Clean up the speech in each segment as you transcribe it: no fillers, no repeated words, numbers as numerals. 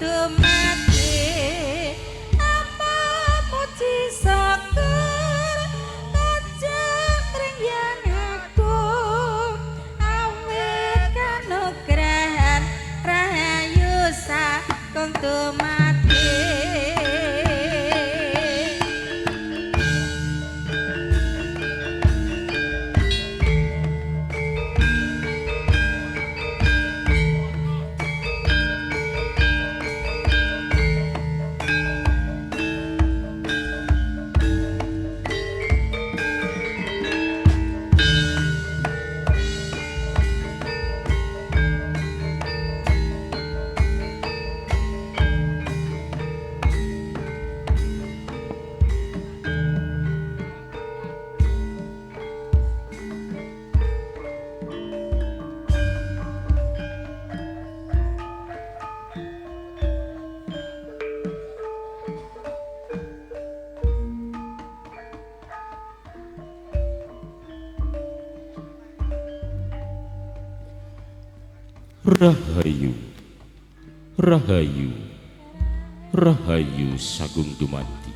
dumadi apa muji syukur ngajak ringyan aku awit kanugrahan rahayu sagung dumadi Rahayu, rahayu, rahayu sagung dumadi.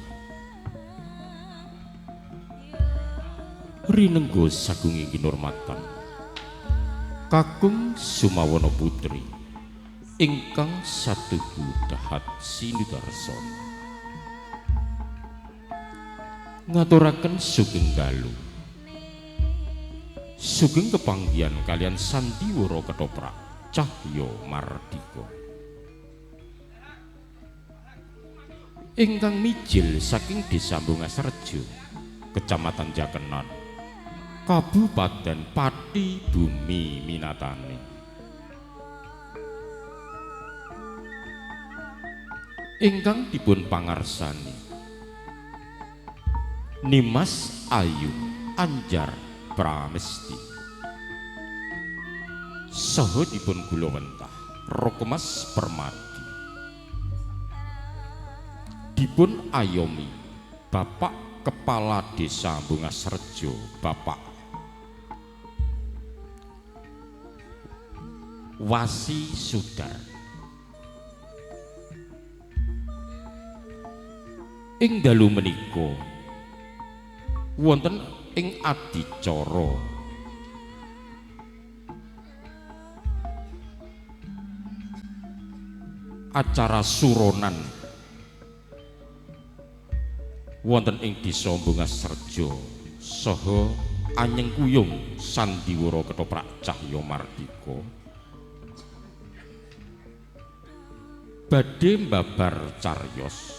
Rinenggo sagung ing kinurmatan. Kakung Sumawana Putri ingkang satuhu dahat sinudarsa. Ngaturaken sugeng dalu. Sugeng kepanggihan kalian Sandiwara Ketoprak Cahya Mardika ingkang mijil saking Desa Bungasrejo, Kecamatan Jakenan, Kabupaten Pati Bumi Minatani. Ingkang dipun pangarsani Nimas Ayu Anjar Pramesti saha dipun gulawentah Rokemas Permadi, dipun ayomi Bapak Kepala Desa Bungasrejo Bapak Wasi Sudar. Ing dalu menika wonten ing adicara acara suronan wonten ing Desa Bungasrejo saha Anyeng Kuyung Sandiwara Ketoprak Cahya Mardika badhe mbabar cariyos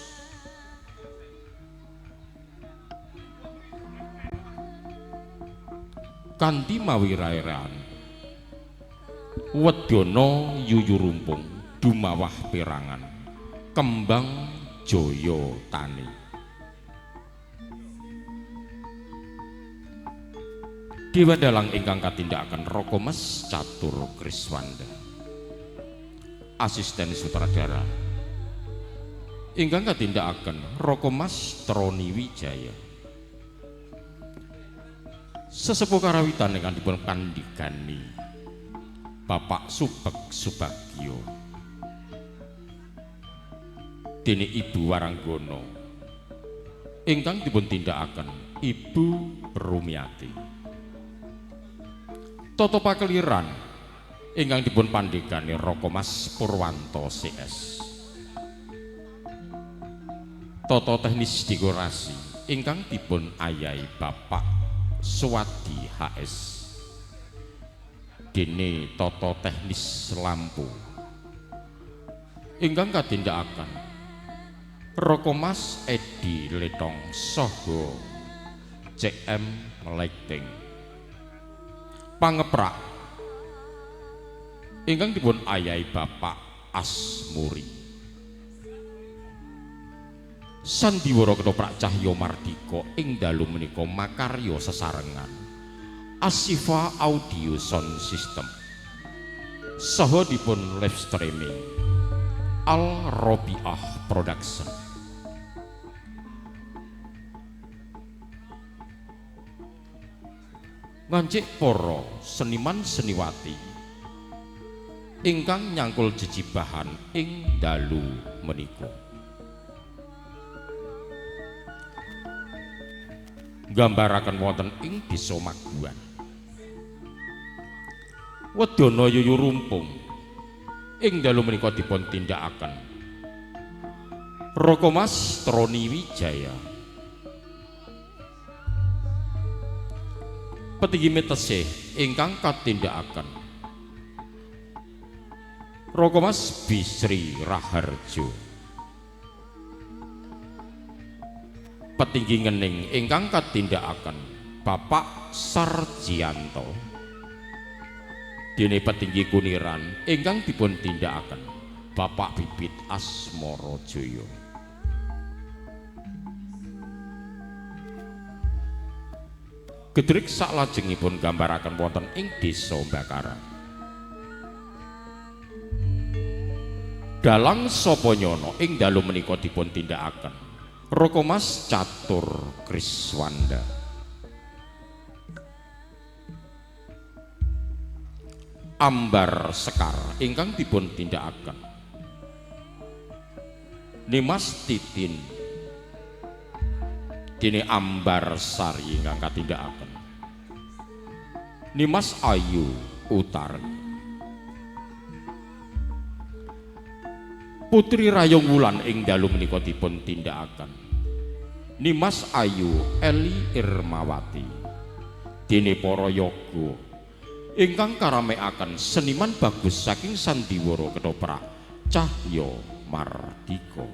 kanthi mawi raeran wedana yuyu rumpung dumawah perangan kembang jaya tani. Dewa dalang ingkang katindakaken Rokemas Catur Kriswanda, asisten sutradara ingkang katindakaken Rokemas Troni Wijaya, sesepuh karawitan ingkang dipun kandhikani Bapak Subek Subagio dene Ibu Waranggono ingkang dipun tindakaken Ibu Rumiati, Toto Pakeliran ingkang dipun pandhegani Rokemas Purwanto CS, Toto Teknis Dekorasi ingkang dipun ayahi Bapak Suwadi HS dene Toto Teknis Lampu ingkang katindakaken Rokemas Edi Letong saha CM Lighting, pangeprak ingkang dipun ayahi Bapak Asmuri, Sandiwara Ketoprak Cahya Mardika ing dalu menika makarya sesarengan Asifa Audio Sound System saha dipun live streaming Al Robiah Production. Ngancik para seniman seniwati ingkang nyangkul jejibahan ing dalu menika. Gambaraken wonten ing Desa Maguan. Wedana yuyu rumpung ing dalu menika dipun tindakaken Raka Mas Troni Wijaya. Petinggi Metesih ingkang katindakaken Raka Mas Bisri Raharjo. Petinggi Ngening ingkang katindakaken Bapak Sarjianto. Dene petinggi Kuniran ingkang dipun tindakaken Bapak Bibit Asmarajaya. Gedrik saklajengipun gambaraken wonten ing Desa Bakaran. Dalang Sapanyana ing dalu menika dipun tindakaken Raka Mas Catur Kriswanda. Ambar Sekar ingkang dipun tindakaken Nimas Titin. Dene Ambar Sari ingkang katindakaken Nimas Ayu Utari. Putri Rayong Wulan ing dalu menika dipun tindakaken Nimas Ayu Eli Irmawati. Dene para yoga ingkang karamekaken seniman bagus saking Sandiwara Ketoprak Cahya Mardika.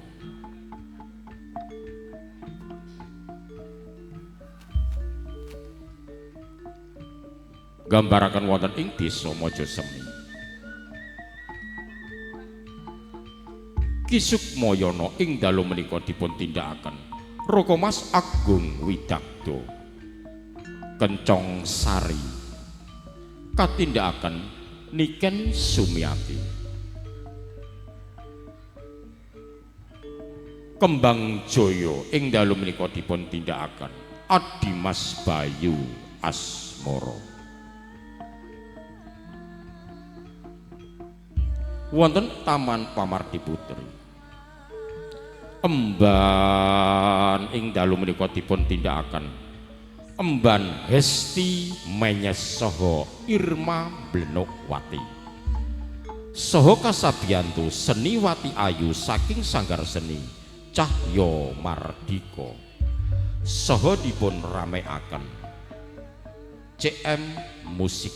Gambaraken wonten ing Desa Mojosemi. Ki Sukmayana ing dalu menika dipun tindakaken Raka Mas Agung Widagdo. Kencong Sari katindakaken Niken Sumiati. Kembang Jaya ing dalu menika dipun tindakaken Adimas Bayu Asmara. Wonten Taman Pamardi Putri. Emban ing dalu menika dipun tindakaken Emban Hesti Menyes saha Irma Blenukwati. Saha kasabiyantu Seniwati Ayu saking Sanggar Seni Cahya Mardika. Saha dipun ramekaken CM Musik.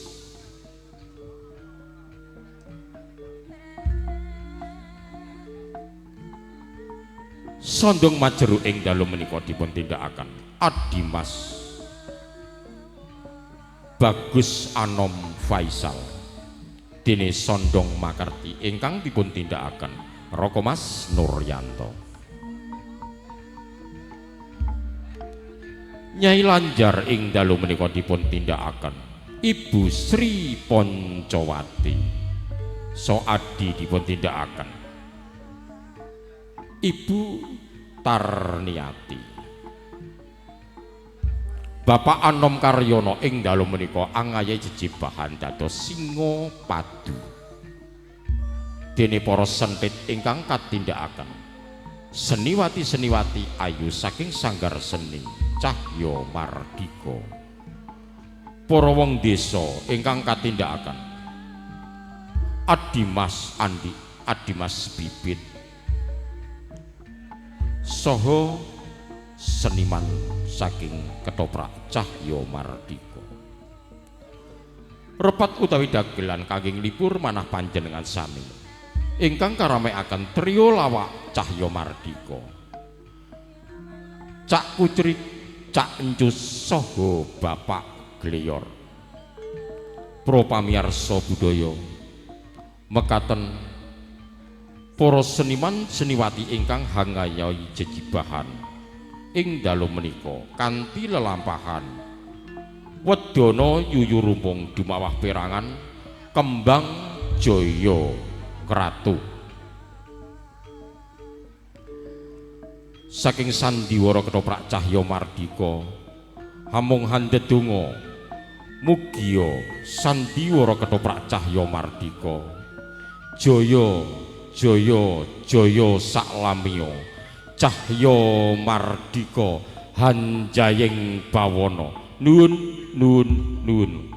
Sondong Majeru ing dalu menika dipun tindakaken Adimas Bagus Anom Faisal. Dene Sondong Makarti ingkang dipun tindakaken Raka Mas Nuryanto. Nyai Lanjar ing dalu menika dipun tindakaken Ibu Sri Poncowati. So Adi dipun tindakaken Ibu Tarniati. Bapak Anom Karyono ing dalu menika angayahi jejibahan dados Singa Padu. Dene para sentit ingkang katindakaken Seniwati Ayu saking Sanggar Seni Cahya Mardika. Para wong desa ingkang katindakaken Adimas Bibit saha seniman saking Ketoprak Cahya Mardika. Repat utawi dagelan kangge nglipur manah panjenengan sami ingkang karamekaken trio lawak Cahya Mardika. Cak Kucrit, Cak Encus saha Bapak Gleyor. Pro pamirsa budaya mekaten para seniman seniwati ingkang hangayahi jejibahan ing dalu menika kanthi lelampahan Wedana yuyu rumpung dumawah perangan Kembang Jaya Kratu. Saking Sandiwara Ketoprak Cahya Mardika hamung handedonga mugia Sandiwara Ketoprak Cahya Mardika Jaya jaya jaya saklamiya cahya mardika hanjayeng bawana nuwun nuwun nuwun